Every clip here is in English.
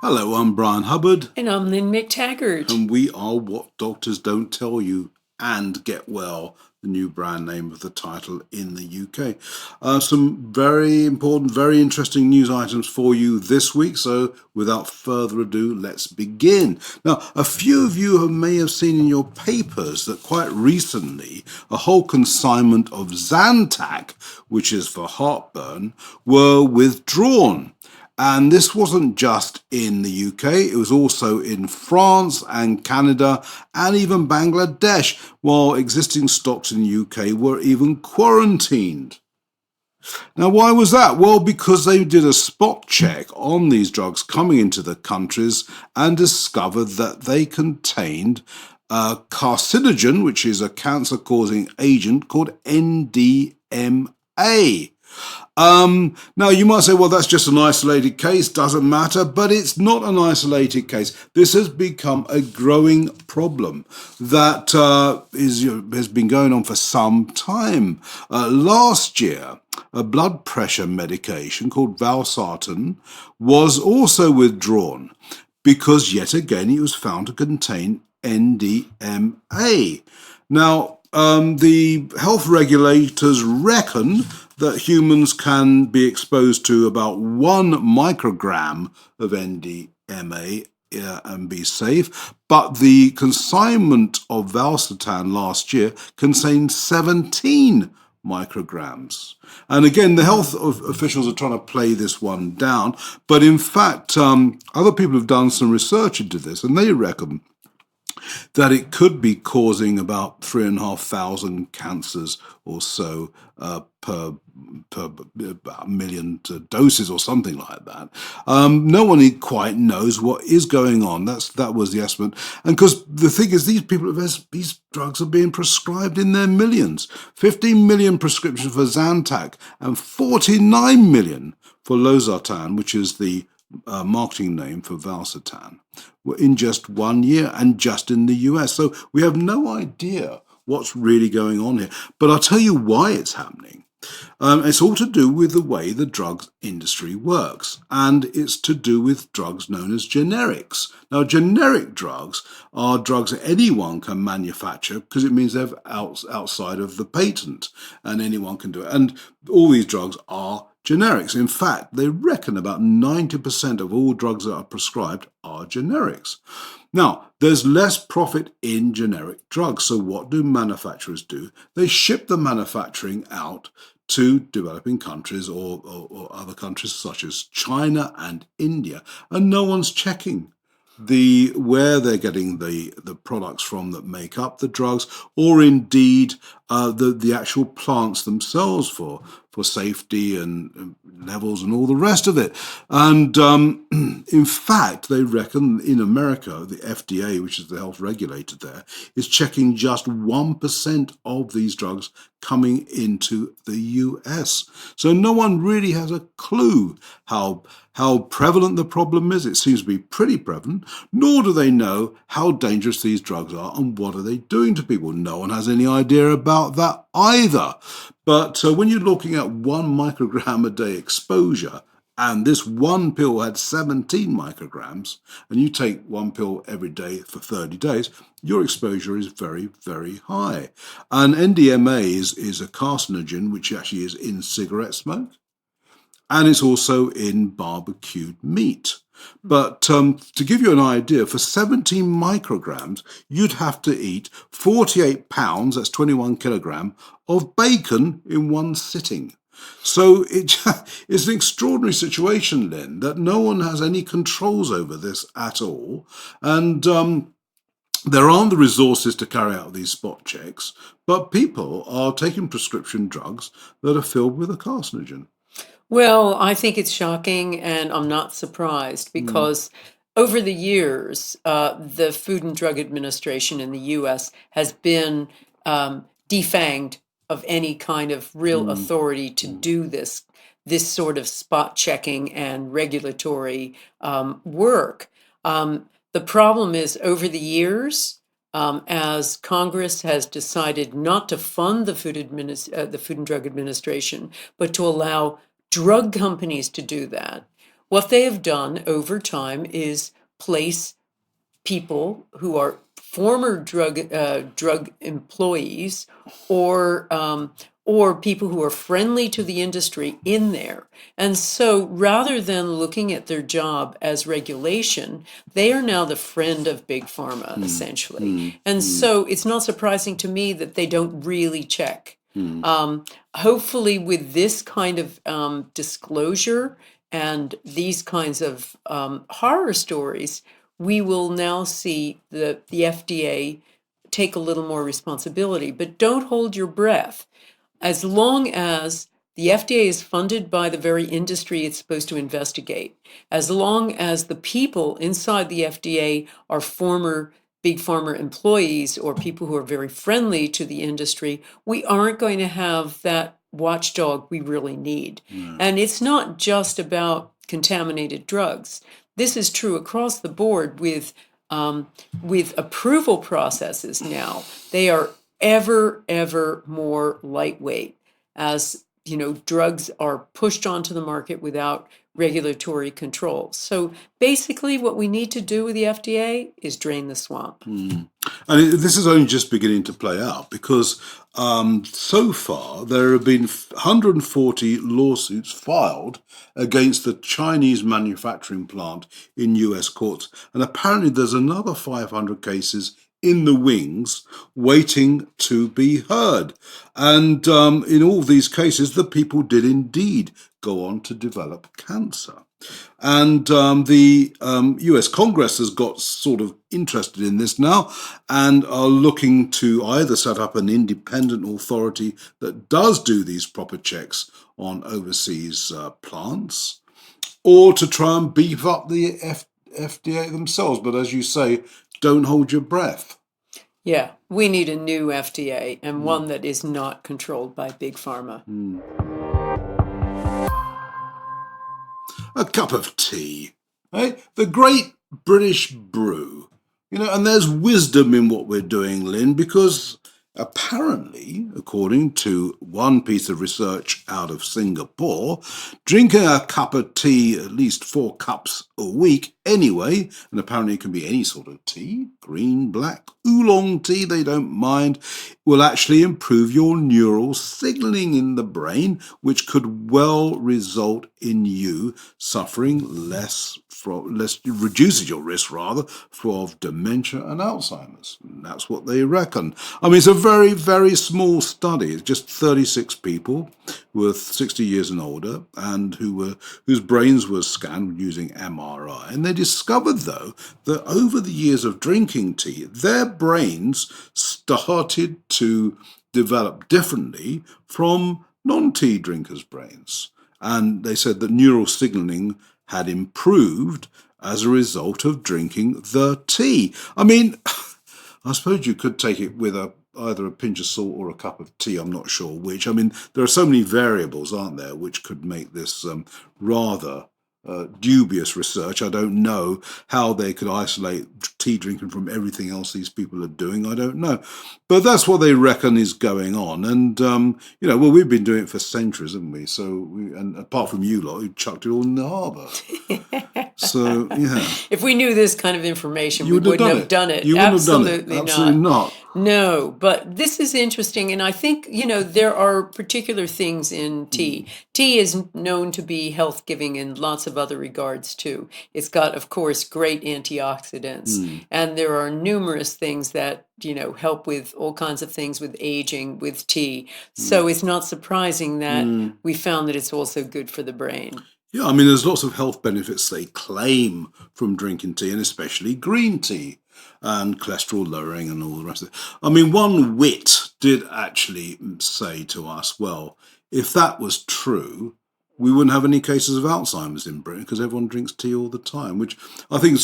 Hello, I'm Bryan Hubbard, And I'm Lynne McTaggart. and we are What Doctors Don't Tell You and Get Well, the new brand name of the title in the UK. Some very important, very interesting news items for you this week, so without further ado, let's begin. Now, a few of you may have seen in your papers that quite recently a whole consignment of Zantac, which is for heartburn, were withdrawn. And this wasn't just in the UK, it was also in France and Canada and even Bangladesh, while existing stocks in the UK were even quarantined. Now, why was that? Well, because they did a spot check on these drugs coming into the countries and discovered that they contained a carcinogen, which is a cancer-causing agent called NDMA. Now, you might say, well, that's just an isolated case, doesn't matter, but it's not an isolated case. This has become a growing problem that has been going on for some time. Last year, a blood pressure medication called valsartan was also withdrawn because, yet again, it was found to contain NDMA. Now, the health regulators reckon that humans can be exposed to about 1 microgram of NDMA and be safe, but the consignment of valsartan last year contained 17 micrograms. And again, the health officials are trying to play this one down, but in fact, other people have done some research into this, and they reckon that it could be causing about 3,500 cancers or so per million doses or something like that. No one quite knows what is going on. That was the estimate. And because the thing is, these drugs are being prescribed in their millions. 15 million prescriptions for Zantac and 49 million for losartan, which is the marketing name for valsartan, in just 1 year and just in the US. So we have no idea what's really going on here. But I'll tell you why it's happening. It's all to do with the way the drugs industry works, and it's to do with drugs known as generics. Now, generic drugs are drugs that anyone can manufacture because it means they're outside of the patent and anyone can do it. And all these drugs are generics. In fact, they reckon about 90% of all drugs that are prescribed are generics. Now, there's less profit in generic drugs. So what do manufacturers do? They ship the manufacturing out to developing countries or other countries such as China and India, and no one's checking where they're getting the products from that make up the drugs, or indeed the actual plants themselves for safety and levels and all the rest of it. And in fact, they reckon in America, the FDA, which is the health regulator there, is checking just 1% of these drugs coming into the US. So no one really has a clue how prevalent the problem is. It seems to be pretty prevalent, nor do they know how dangerous these drugs are and what are they doing to people. No one has any idea about that either. But when you're looking at 1 microgram a day exposure, and this one pill had 17 micrograms, and you take 1 pill every day for 30 days, your exposure is very, very high. And NDMA is a carcinogen, which actually is in cigarette smoke, and it's also in barbecued meat. But to give you an idea, for 17 micrograms, you'd have to eat 48 pounds, that's 21 kilogram, of bacon in one sitting. So it's an extraordinary situation, Lynne, that no one has any controls over this at all. And there aren't the resources to carry out these spot checks, but people are taking prescription drugs that are filled with a carcinogen. Well, I think it's shocking, and I'm not surprised because over the years, the Food and Drug Administration in the US has been defanged of any kind of real authority to do this sort of spot checking and regulatory work. The problem is over the years, as Congress has decided not to fund the Food and Drug Administration, but to allow drug companies to do that, What they have done over time is place people who are former drug employees or people who are friendly to the industry in there. And so rather than looking at their job as regulation, they are now the friend of big pharma, essentially. And so it's not surprising to me that they don't really check. Hopefully, with this kind of disclosure and these kinds of horror stories, we will now see the FDA take a little more responsibility. But don't hold your breath. As long as the FDA is funded by the very industry it's supposed to investigate, as long as the people inside the FDA are former big pharma employees or people who are very friendly to the industry, we aren't going to have that watchdog we really need. And it's not just about contaminated drugs. This is true across the board with approval processes now. They are ever more lightweight as drugs are pushed onto the market without regulatory control. So basically what we need to do with the FDA is drain the swamp. And this is only just beginning to play out because so far there have been 140 lawsuits filed against the Chinese manufacturing plant in US courts. And apparently there's another 500 cases in the wings waiting to be heard. And in all these cases, the people did indeed go on to develop cancer. And the US Congress has got sort of interested in this now and are looking to either set up an independent authority that does do these proper checks on overseas plants, or to try and beef up the FDA themselves. But as you say, don't hold your breath. Yeah, we need a new FDA and one that is not controlled by big pharma. A cup of tea, right? The great British brew. And there's wisdom in what we're doing, Lynne, because apparently, according to one piece of research out of Singapore, drinking a cup of tea, at least 4 cups a week anyway, and apparently it can be any sort of tea, green, black, oolong tea, they don't mind, will actually improve your neural signaling in the brain, which could well result in you suffering less, reduces your risk rather, of dementia and Alzheimer's. And that's what they reckon. I mean, it's a very, very small study. It's just 36 people who were 60 years and older and whose brains were scanned using MRI. And they discovered, though, that over the years of drinking tea, their brains started to develop differently from non-tea drinkers' brains. And they said that neural signaling had improved as a result of drinking the tea. I mean, I suppose you could take it with either a pinch of salt or a cup of tea. I'm not sure which. I mean, there are so many variables, aren't there, which could make this rather dubious research. I don't know how they could isolate tea drinking from everything else these people are doing. I don't know. But that's what they reckon is going on. And, well, we've been doing it for centuries, haven't we? So, and apart from you lot, who chucked it all in the harbour. So, yeah. If we knew this kind of information, we wouldn't have done it. You wouldn't Absolutely have done it. Absolutely not. No, but this is interesting. And I think, there are particular things in tea. Tea is known to be health-giving in lots of other regards, too. It's got, of course, great antioxidants. And there are numerous things that, help with all kinds of things with aging, with tea. So it's not surprising that we found that it's also good for the brain. Yeah, I mean, there's lots of health benefits they claim from drinking tea, and especially green tea, and cholesterol lowering and all the rest of it. I mean, one wit did actually say to us, well, if that was true, we wouldn't have any cases of Alzheimer's in Britain because everyone drinks tea all the time, which I think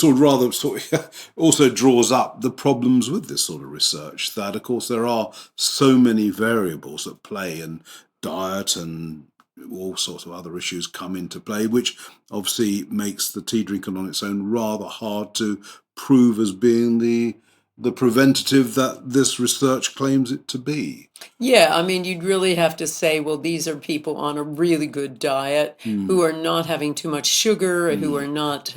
also draws up the problems with this sort of research, that, of course, there are so many variables at play, and diet and all sorts of other issues come into play, which obviously makes the tea drinking on its own rather hard to prove as being the the preventative that this research claims it to be. Yeah, I mean, you'd really have to say, well, these are people on a really good diet who are not having too much sugar, who are not,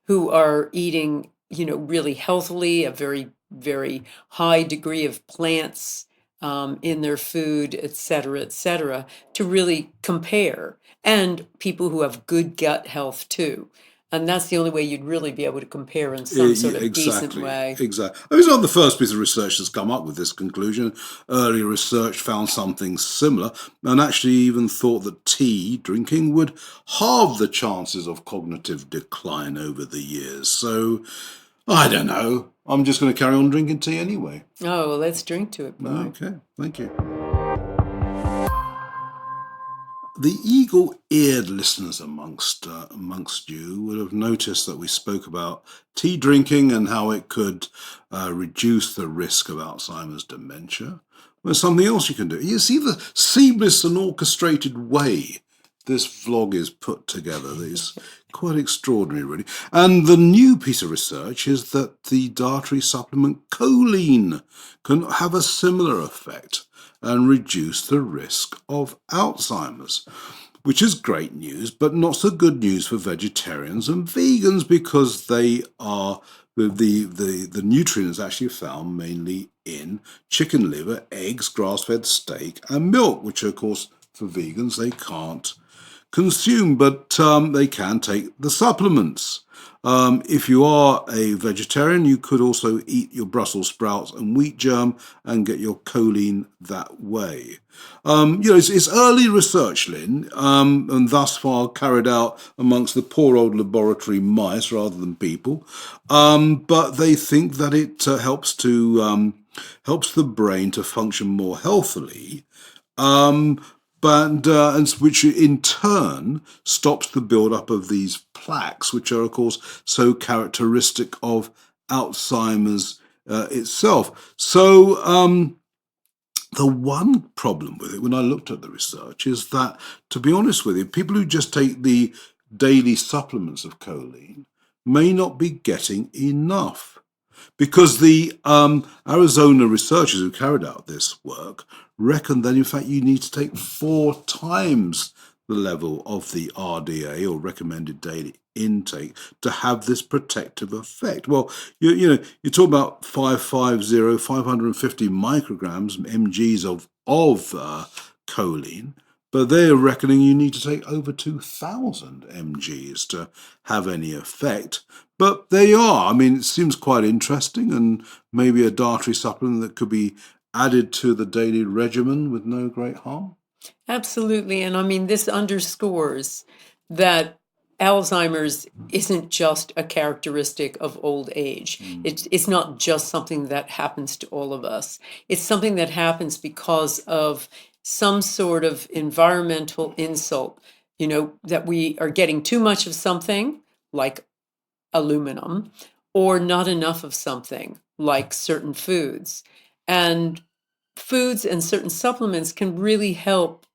who are eating, really healthily, a very, very high degree of plants in their food, et cetera, to really compare, and people who have good gut health too. And that's the only way you'd really be able to compare in some sort of decent way. Exactly. I mean, it's not the first piece of research that's come up with this conclusion. Earlier research found something similar and actually even thought that tea drinking would halve the chances of cognitive decline over the years. So, I don't know. I'm just going to carry on drinking tea anyway. Oh, well, let's drink to it, Bryan. Okay, thank you. The eagle-eared listeners amongst you would have noticed that we spoke about tea drinking and how it could reduce the risk of Alzheimer's dementia. There's something else you can do. You see the seamless and orchestrated way this vlog is put together. It's quite extraordinary, really. And the new piece of research is that the dietary supplement choline can have a similar effect and reduce the risk of Alzheimer's, which is great news, but not so good news for vegetarians and vegans because they are the nutrients actually found mainly in chicken liver, eggs, grass-fed steak, and milk, which of course for vegans they can't consume, but they can take the supplements. If you are a vegetarian, you could also eat your Brussels sprouts and wheat germ and get your choline that way. It's early research, Lynne, and thus far carried out amongst the poor old laboratory mice rather than people. But they think that it helps the brain to function more healthily. And which in turn stops the build-up of these plaques, which are, of course, so characteristic of Alzheimer's itself. So the one problem with it, when I looked at the research, is that, to be honest with you, people who just take the daily supplements of choline may not be getting enough. Because the Arizona researchers who carried out this work reckon that, in fact, you need to take 4 times the level of the RDA, or recommended daily intake, to have this protective effect. Well, you talk about 550 micrograms, mgs of choline, but they're reckoning you need to take over 2,000 mgs to have any effect. But there you are. I mean, it seems quite interesting, and maybe a dietary supplement that could be added to the daily regimen with no great harm. Absolutely. And I mean, this underscores that Alzheimer's isn't just a characteristic of old age. It's not just something that happens to all of us. It's something that happens because of some sort of environmental insult, that we are getting too much of something, like aluminum, or not enough of something, like certain foods. And foods and certain supplements can really help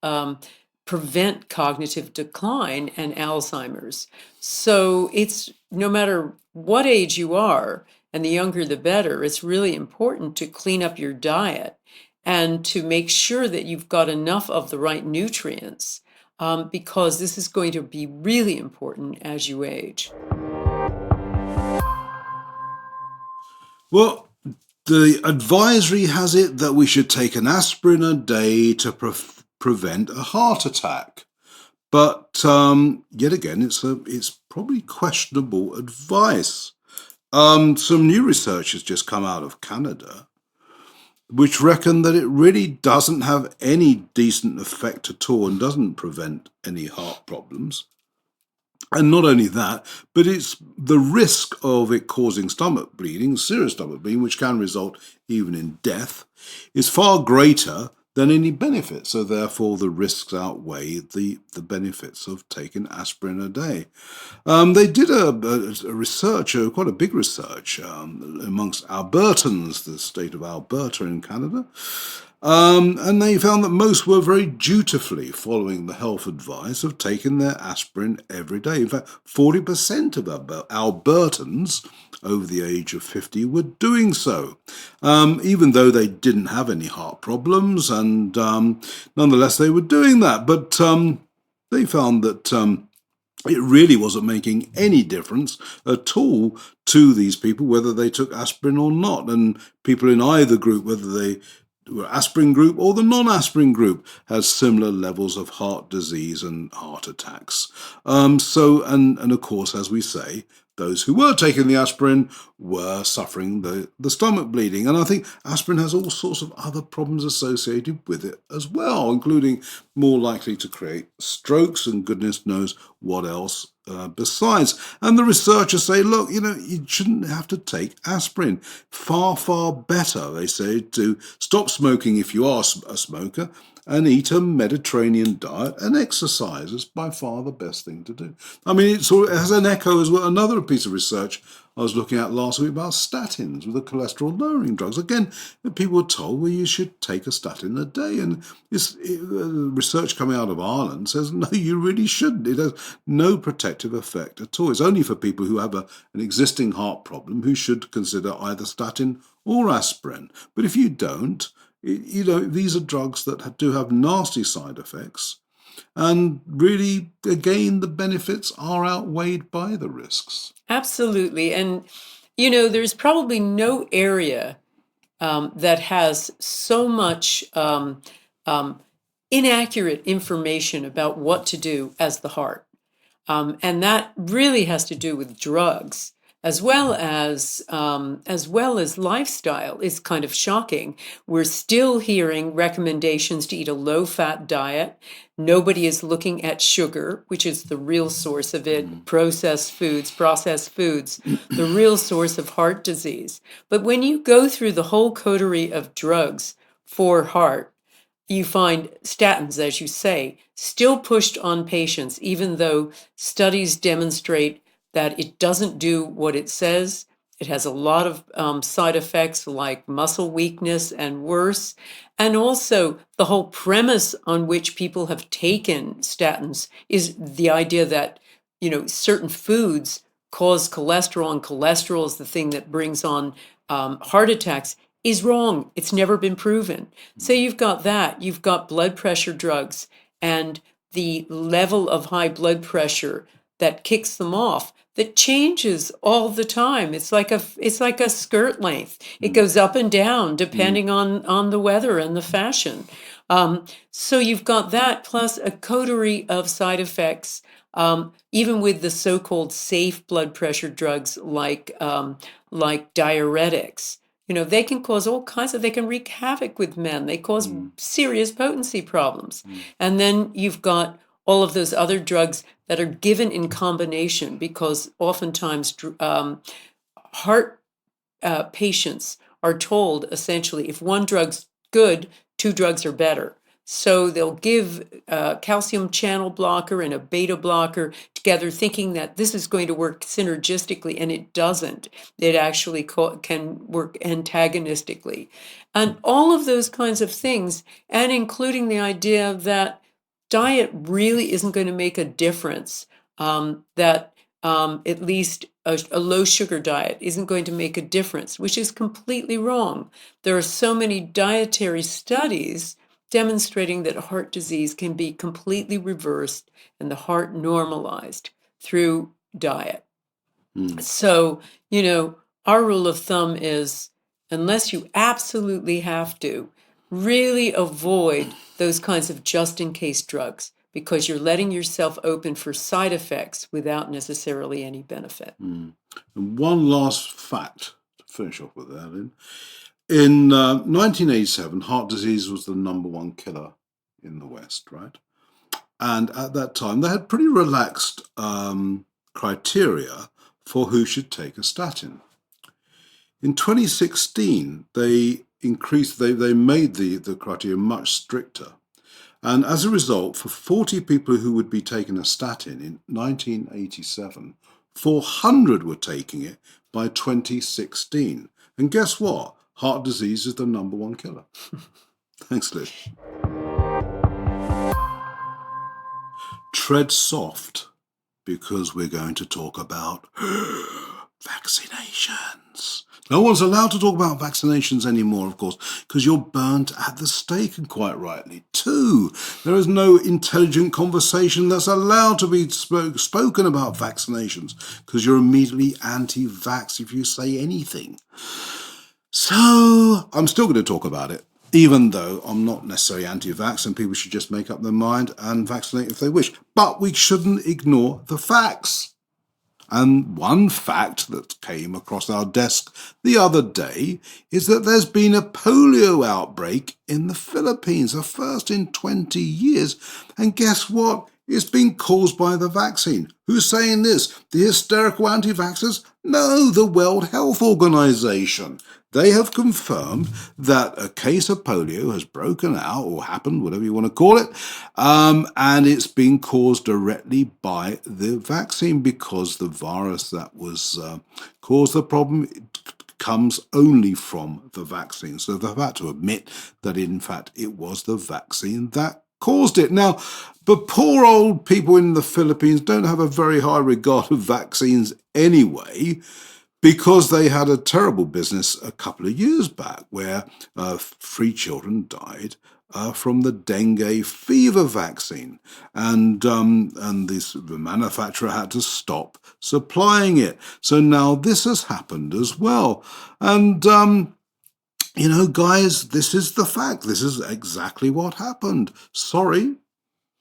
prevent cognitive decline and Alzheimer's. So it's, no matter what age you are, and the younger the better, it's really important to clean up your diet and to make sure that you've got enough of the right nutrients, because this is going to be really important as you age. Well, the advisory has it that we should take an aspirin a day to prevent a heart attack. But yet again, it's probably questionable advice. Some new research has just come out of Canada, which reckon that it really doesn't have any decent effect at all and doesn't prevent any heart problems. And not only that, but it's the risk of it causing stomach bleeding, serious stomach bleeding, which can result even in death, is far greater than any benefit. So therefore, the risks outweigh the benefits of taking aspirin a day. They did a research, quite a big research, amongst Albertans, the state of Alberta in Canada. And they found that most were very dutifully following the health advice of taking their aspirin every day. In fact, 40% of Albertans over the age of 50 were doing so, even though they didn't have any heart problems, and nonetheless they were doing that. But they found that it really wasn't making any difference at all to these people, whether they took aspirin or not. And people in either group, whether they were aspirin group or the non-aspirin group, had similar levels of heart disease and heart attacks. And of course, as we say, those who were taking the aspirin were suffering the stomach bleeding. And I think aspirin has all sorts of other problems associated with it as well, including more likely to create strokes and goodness knows what else besides. And the researchers say, look, you shouldn't have to take aspirin. Far, far better, they say, to stop smoking if you are a smoker and eat a Mediterranean diet, and exercise is by far the best thing to do. I mean, it has an echo as well. Another piece of research I was looking at last week about statins, with the cholesterol-lowering drugs. Again, people were told, well, you should take a statin a day. And research coming out of Ireland says, no, you really shouldn't. It has no protective effect at all. It's only for people who have an existing heart problem who should consider either statin or aspirin. But if you don't, these are drugs that do have nasty side effects. And really, again, the benefits are outweighed by the risks. Absolutely. And, there's probably no area that has so much inaccurate information about what to do as the heart. And that really has to do with drugs, as well as lifestyle. Is kind of shocking. We're still hearing recommendations to eat a low-fat diet. Nobody is looking at sugar, which is the real source of it, processed foods, the real source of heart disease. But when you go through the whole coterie of drugs for heart, you find statins, as you say, still pushed on patients, even though studies demonstrate that it doesn't do what it says. It has a lot of side effects like muscle weakness and worse. And also, the whole premise on which people have taken statins is the idea that, certain foods cause cholesterol, and cholesterol is the thing that brings on heart attacks, is wrong. It's never been proven. So you've got that. You've got blood pressure drugs and the level of high blood pressure that kicks them off that changes all the time. It's like a skirt length. It goes up and down depending on the weather and the fashion. So you've got that plus a coterie of side effects, even with the so-called safe blood pressure drugs like diuretics. They can cause they can wreak havoc with men. They cause serious potency problems. And then you've got all of those other drugs that are given in combination, because oftentimes heart patients are told, essentially, if one drug's good, two drugs are better. So they'll give a calcium channel blocker and a beta blocker together, thinking that this is going to work synergistically, and it doesn't. It actually can work antagonistically. And all of those kinds of things, and including the idea that diet really isn't going to make a difference, that at least a low sugar diet isn't going to make a difference, which is completely wrong. There are so many dietary studies demonstrating that heart disease can be completely reversed and the heart normalized through diet. So, our rule of thumb is, unless you absolutely have to, really avoid those kinds of just-in-case drugs, because you're letting yourself open for side effects without necessarily any benefit. And one last fact to finish off with that, Lynne. In 1987, heart disease was the number one killer in the West, right? And at that time, they had pretty relaxed criteria for who should take a statin. In 2016, they made the criteria much stricter. And as a result, for 40 people who would be taking a statin in 1987, 400 were taking it by 2016. And guess what? Heart disease is the number one killer. Thanks, Lynne. Tread soft, because we're going to talk about vaccinations. No one's allowed to talk about vaccinations anymore, of course, because you're burnt at the stake, and quite rightly too. There is no intelligent conversation that's allowed to be spoken about vaccinations, because you're immediately anti-vax if you say anything. So I'm still going to talk about it, even though I'm not necessarily anti-vax and people should just make up their mind and vaccinate if they wish. But we shouldn't ignore the facts. And one fact that came across our desk the other day is that there's been a polio outbreak in the Philippines, the first in 20 years. And guess what? It's been caused by the vaccine. Who's saying this? The hysterical anti-vaxxers? No, the World Health Organization. They have confirmed that a case of polio has broken out, or happened, whatever you want to call it, and it's been caused directly by the vaccine, because the virus that was caused the problem comes only from the vaccine. So they've had to admit that, in fact, it was the vaccine that caused it. Now, but poor old people in the Philippines don't have a very high regard of vaccines anyway, because they had a terrible business a couple of years back where 3 children died from the dengue fever vaccine, and the manufacturer had to stop supplying it. So now this has happened as well. And guys, this is the fact. This is exactly what happened. Sorry,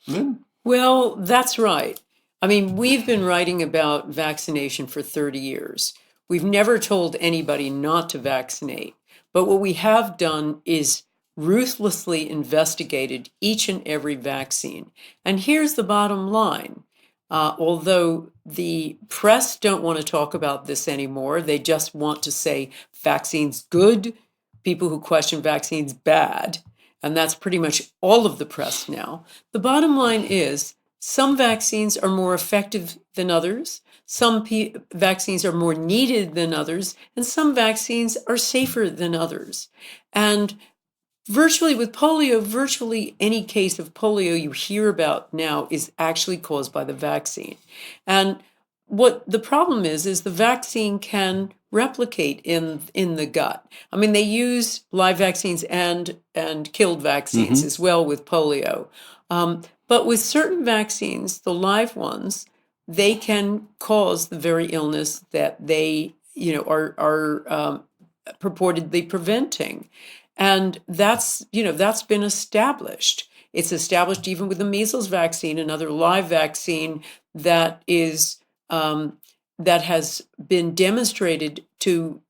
Lynne? Well, that's right. I mean, we've been writing about vaccination for 30 years. We've never told anybody not to vaccinate. But what we have done is ruthlessly investigated each and every vaccine. And here's the bottom line. Although the press don't want to talk about this anymore, they just want to say vaccines good, people who question vaccines bad. And that's pretty much all of the press now. The bottom line is some vaccines are more effective than others. Some vaccines are more needed than others, and some vaccines are safer than others. And virtually with polio, virtually any case of polio you hear about now is actually caused by the vaccine. And what the problem is the vaccine can replicate in the gut. I mean, they use live vaccines and killed vaccines as well with polio. But with certain vaccines, the live ones, they can cause the very illness that they, are purportedly preventing. And that's been established. It's established even with the measles vaccine, another live vaccine that is that has been demonstrated to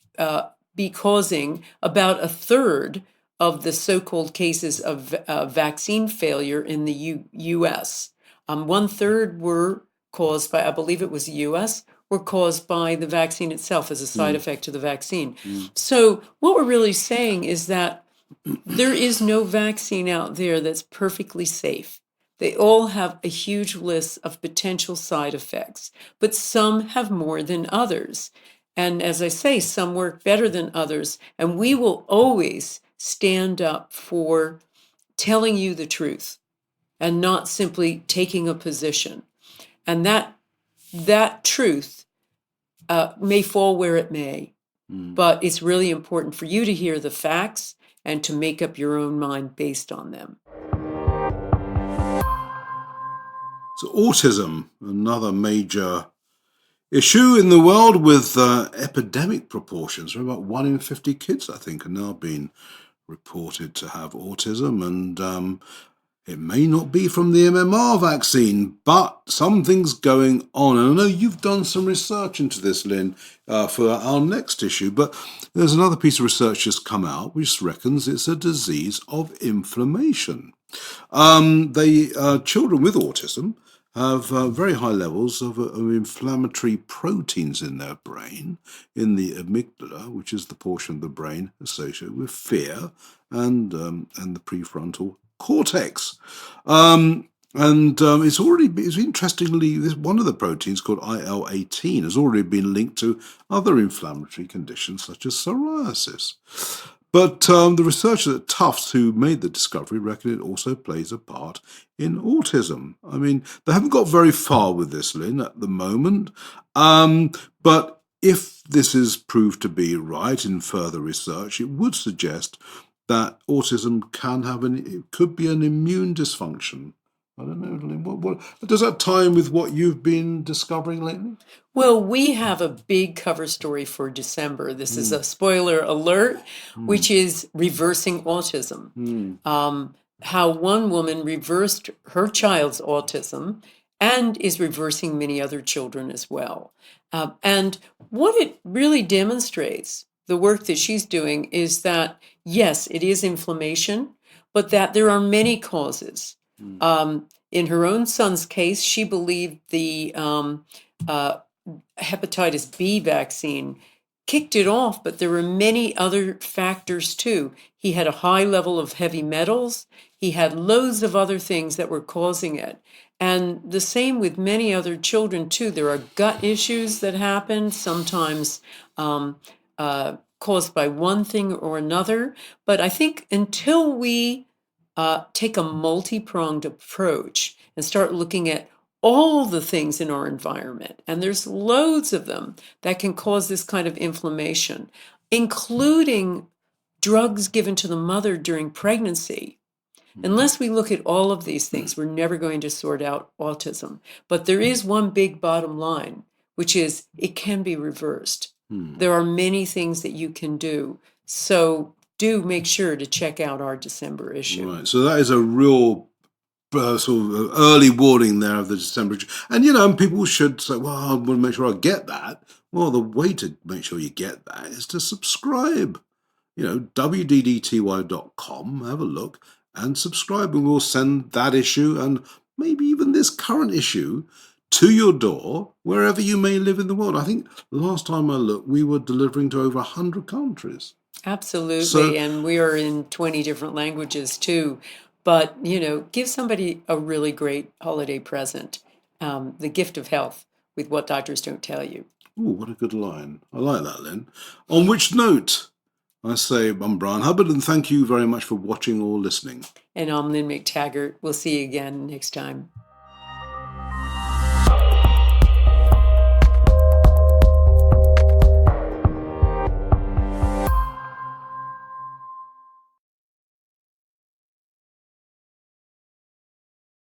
be causing about a third of the so-called cases of vaccine failure in the U.S. 1/3 were caused by, I believe it was the U.S., were caused by the vaccine itself as a side effect to the vaccine. So what we're really saying is that there is no vaccine out there that's perfectly safe. They all have a huge list of potential side effects, but some have more than others. And as I say, some work better than others. And we will always stand up for telling you the truth and not simply taking a position. And that truth may fall where it may, but it's really important for you to hear the facts and to make up your own mind based on them. So autism, another major issue in the world with epidemic proportions. About 1 in 50 kids, I think, are now being reported to have autism, and it may not be from the MMR vaccine, but something's going on. And I know you've done some research into this, Lynne, for our next issue, but there's another piece of research just come out which reckons it's a disease of inflammation. Children with autism have very high levels of inflammatory proteins in their brain, in the amygdala, which is the portion of the brain associated with fear, and the prefrontal cortex. It's interestingly, one of the proteins called IL-18 has already been linked to other inflammatory conditions such as psoriasis. But the researchers at Tufts who made the discovery reckon it also plays a part in autism. I mean, they haven't got very far with this, Lynn, at the moment. But if this is proved to be right in further research, it would suggest that autism it could be an immune dysfunction. I don't know, Lynn, what does that tie in with what you've been discovering lately? Well, we have a big cover story for December. This is a spoiler alert, which is reversing autism. How one woman reversed her child's autism and is reversing many other children as well. And what it really demonstrates, the work that she's doing, is that yes, it is inflammation, but that there are many causes. In her own son's case, she believed the hepatitis B vaccine kicked it off, but there were many other factors too. He had a high level of heavy metals. He had loads of other things that were causing it. And the same with many other children too. There are gut issues that happen, sometimes caused by one thing or another. But I think until we take a multi-pronged approach and start looking at all the things in our environment, and there's loads of them that can cause this kind of inflammation, including drugs given to the mother during pregnancy. Unless we look at all of these things, we're never going to sort out autism. But there is one big bottom line, which is it can be reversed. There are many things that you can do. So do make sure to check out our December issue. Right, so that is a real sort of early warning there of the December issue. And people should say, well, I want to make sure I get that. Well, the way to make sure you get that is to subscribe. WDDTY.com, have a look and subscribe, and we'll send that issue and maybe even this current issue to your door wherever you may live in the world. I think last time I looked, we were delivering to over 100 countries. Absolutely, and we are in 20 different languages too. But, give somebody a really great holiday present, the gift of health with what doctors don't tell you. Oh, what a good line. I like that, Lynn. On which note, I say I'm Bryan Hubbard, and thank you very much for watching or listening. And I'm Lynne McTaggart. We'll see you again next time.